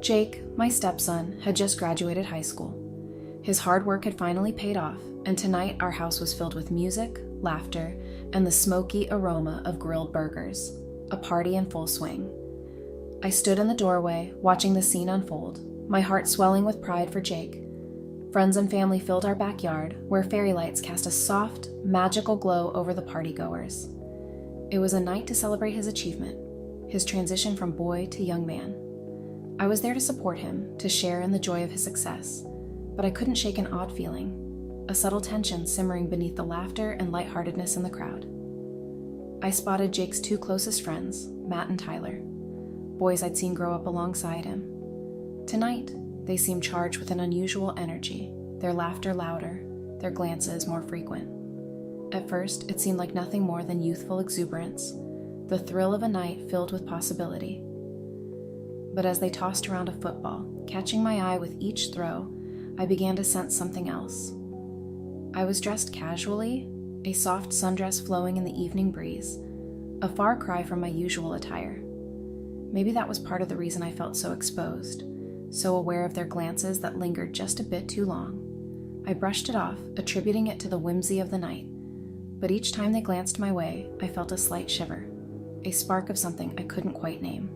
Jake, my stepson, had just graduated high school. His hard work had finally paid off, and tonight our house was filled with music, laughter, and the smoky aroma of grilled burgers, a party in full swing. I stood in the doorway, watching the scene unfold, my heart swelling with pride for Jake. Friends and family filled our backyard, where fairy lights cast a soft, magical glow over the partygoers. It was a night to celebrate his achievement, his transition from boy to young man. I was there to support him, to share in the joy of his success, but I couldn't shake an odd feeling, a subtle tension simmering beneath the laughter and lightheartedness in the crowd. I spotted Jake's two closest friends, Matt and Tyler, boys I'd seen grow up alongside him. Tonight, they seemed charged with an unusual energy, their laughter louder, their glances more frequent. At first, it seemed like nothing more than youthful exuberance, the thrill of a night filled with possibility. But as they tossed around a football, catching my eye with each throw, I began to sense something else. I was dressed casually, a soft sundress flowing in the evening breeze, a far cry from my usual attire. Maybe that was part of the reason I felt so exposed, so aware of their glances that lingered just a bit too long. I brushed it off, attributing it to the whimsy of the night, but each time they glanced my way, I felt a slight shiver, a spark of something I couldn't quite name.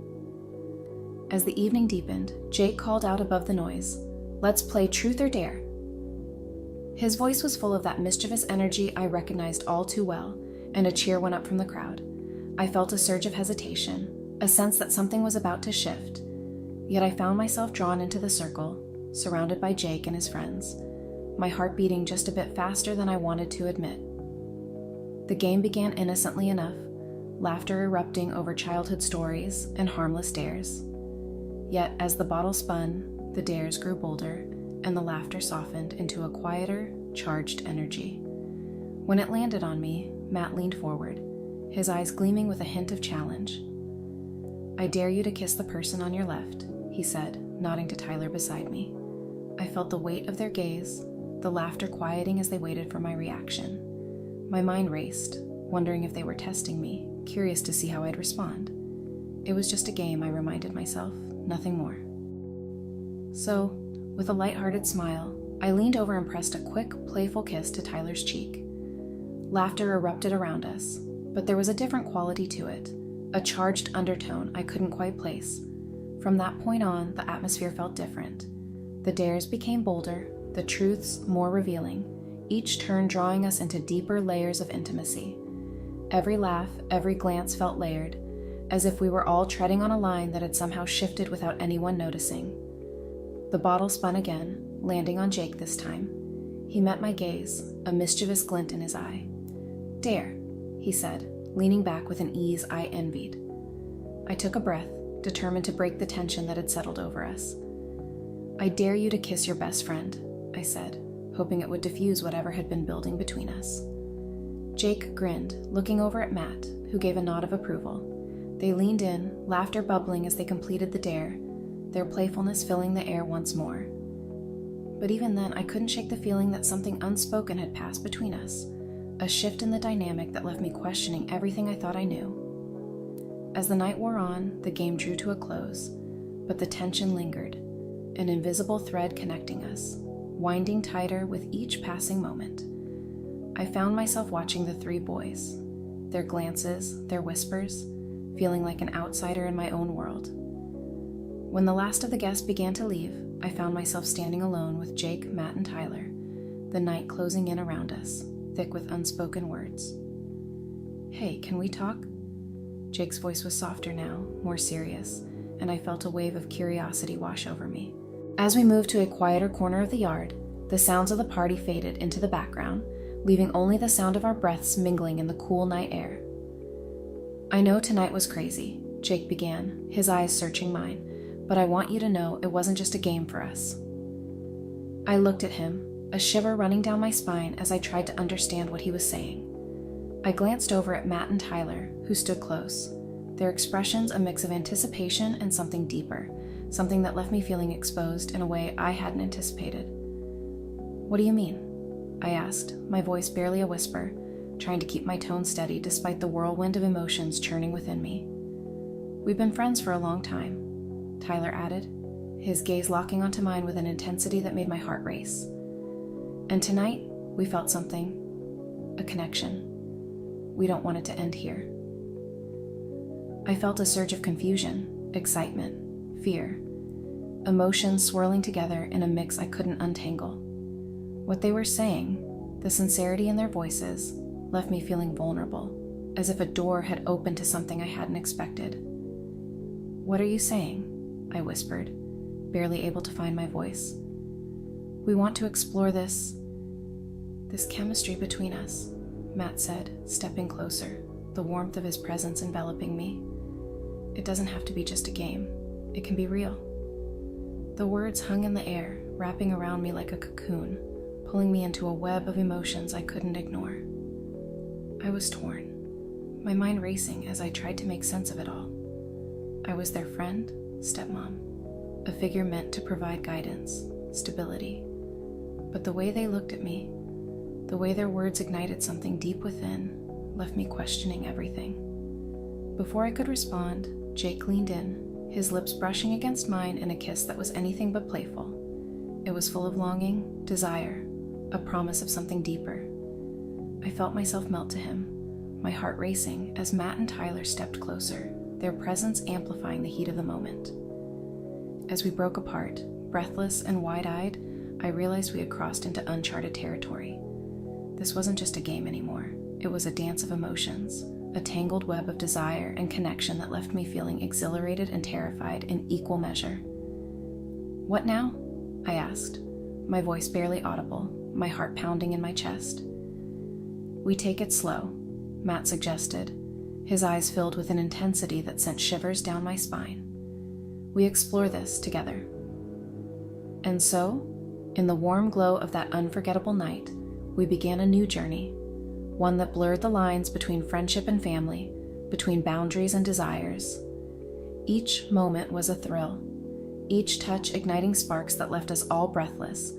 As the evening deepened, Jake called out above the noise, "Let's play Truth or Dare." His voice was full of that mischievous energy I recognized all too well, and a cheer went up from the crowd. I felt a surge of hesitation, a sense that something was about to shift, yet I found myself drawn into the circle, surrounded by Jake and his friends, my heart beating just a bit faster than I wanted to admit. The game began innocently enough, laughter erupting over childhood stories and harmless dares. Yet as the bottle spun, the dares grew bolder, and the laughter softened into a quieter, charged energy. When it landed on me, Matt leaned forward, his eyes gleaming with a hint of challenge. "I dare you to kiss the person on your left," he said, nodding to Tyler beside me. I felt the weight of their gaze, the laughter quieting as they waited for my reaction. My mind raced, wondering if they were testing me, curious to see how I'd respond. It was just a game, I reminded myself, nothing more. So, with a lighthearted smile, I leaned over and pressed a quick, playful kiss to Tyler's cheek. Laughter erupted around us, but there was a different quality to it, a charged undertone I couldn't quite place. From that point on, the atmosphere felt different. The dares became bolder, the truths more revealing, each turn drawing us into deeper layers of intimacy. Every laugh, every glance felt layered, as if we were all treading on a line that had somehow shifted without anyone noticing. The bottle spun again, landing on Jake this time. He met my gaze, a mischievous glint in his eye. "Dare," he said, leaning back with an ease I envied. I took a breath, determined to break the tension that had settled over us. "I dare you to kiss your best friend," I said, hoping it would diffuse whatever had been building between us. Jake grinned, looking over at Matt, who gave a nod of approval. They leaned in, laughter bubbling as they completed the dare, their playfulness filling the air once more. But even then, I couldn't shake the feeling that something unspoken had passed between us, a shift in the dynamic that left me questioning everything I thought I knew. As the night wore on, the game drew to a close, but the tension lingered, an invisible thread connecting us, winding tighter with each passing moment. I found myself watching the three boys, their glances, their whispers, feeling like an outsider in my own world. When the last of the guests began to leave, I found myself standing alone with Jake, Matt, and Tyler, the night closing in around us, thick with unspoken words. "Hey, can we talk?" Jake's voice was softer now, more serious, and I felt a wave of curiosity wash over me. As we moved to a quieter corner of the yard, the sounds of the party faded into the background, leaving only the sound of our breaths mingling in the cool night air. "I know tonight was crazy," Jake began, his eyes searching mine, "but I want you to know it wasn't just a game for us." I looked at him, a shiver running down my spine as I tried to understand what he was saying. I glanced over at Matt and Tyler, who stood close, their expressions a mix of anticipation and something deeper, something that left me feeling exposed in a way I hadn't anticipated. "What do you mean?" I asked, my voice barely a whisper, trying to keep my tone steady despite the whirlwind of emotions churning within me. "We've been friends for a long time," Tyler added, his gaze locking onto mine with an intensity that made my heart race. And tonight, we felt something, a connection. We don't want it to end here. I felt a surge of confusion, excitement, fear, emotions swirling together in a mix I couldn't untangle. What they were saying, the sincerity in their voices, left me feeling vulnerable, as if a door had opened to something I hadn't expected. "What are you saying?" I whispered, barely able to find my voice. "We want to explore this chemistry between us," Matt said, stepping closer, the warmth of his presence enveloping me. "It doesn't have to be just a game. It can be real." The words hung in the air, wrapping around me like a cocoon, pulling me into a web of emotions I couldn't ignore. I was torn, my mind racing as I tried to make sense of it all. I was their friend, stepmom, a figure meant to provide guidance, stability. But the way they looked at me, the way their words ignited something deep within, left me questioning everything. Before I could respond, Jake leaned in, his lips brushing against mine in a kiss that was anything but playful. It was full of longing, desire, a promise of something deeper. I felt myself melt to him, my heart racing as Matt and Tyler stepped closer, their presence amplifying the heat of the moment. As we broke apart, breathless and wide-eyed, I realized we had crossed into uncharted territory. This wasn't just a game anymore. It was a dance of emotions, a tangled web of desire and connection that left me feeling exhilarated and terrified in equal measure. "What now?" I asked, my voice barely audible, my heart pounding in my chest. "We take it slow," Matt suggested, his eyes filled with an intensity that sent shivers down my spine. "We explore this together." And so, in the warm glow of that unforgettable night, we began a new journey, one that blurred the lines between friendship and family, between boundaries and desires. Each moment was a thrill, each touch igniting sparks that left us all breathless,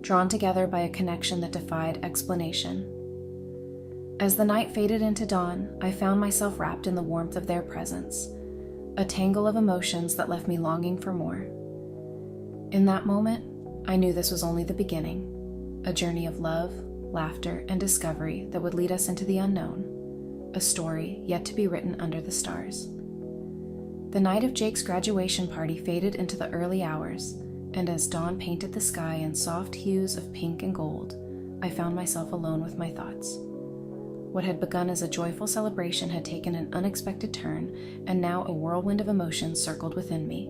drawn together by a connection that defied explanation. As the night faded into dawn, I found myself wrapped in the warmth of their presence, a tangle of emotions that left me longing for more. In that moment, I knew this was only the beginning, a journey of love, laughter, and discovery that would lead us into the unknown, a story yet to be written under the stars. The night of Jake's graduation party faded into the early hours, and as dawn painted the sky in soft hues of pink and gold, I found myself alone with my thoughts. What had begun as a joyful celebration had taken an unexpected turn, and now a whirlwind of emotions circled within me.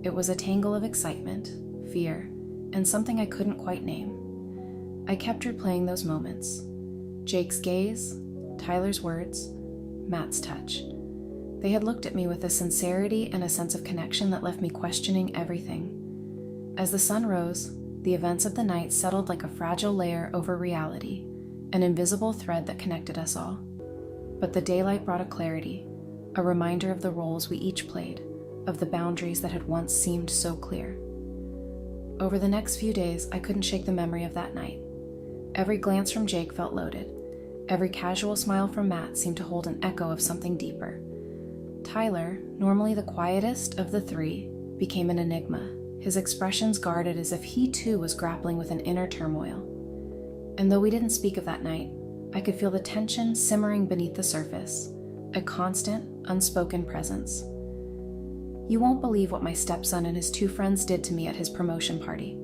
It was a tangle of excitement, fear, and something I couldn't quite name. I kept replaying those moments. Jake's gaze, Tyler's words, Matt's touch. They had looked at me with a sincerity and a sense of connection that left me questioning everything. As the sun rose, the events of the night settled like a fragile layer over reality, an invisible thread that connected us all. But the daylight brought a clarity, a reminder of the roles we each played, of the boundaries that had once seemed so clear. Over the next few days, I couldn't shake the memory of that night. Every glance from Jake felt loaded. Every casual smile from Matt seemed to hold an echo of something deeper. Tyler, normally the quietest of the three, became an enigma, his expressions guarded as if he too was grappling with an inner turmoil. And though we didn't speak of that night, I could feel the tension simmering beneath the surface, a constant, unspoken presence. "You won't believe what my stepson and his two friends did to me at his promotion party,"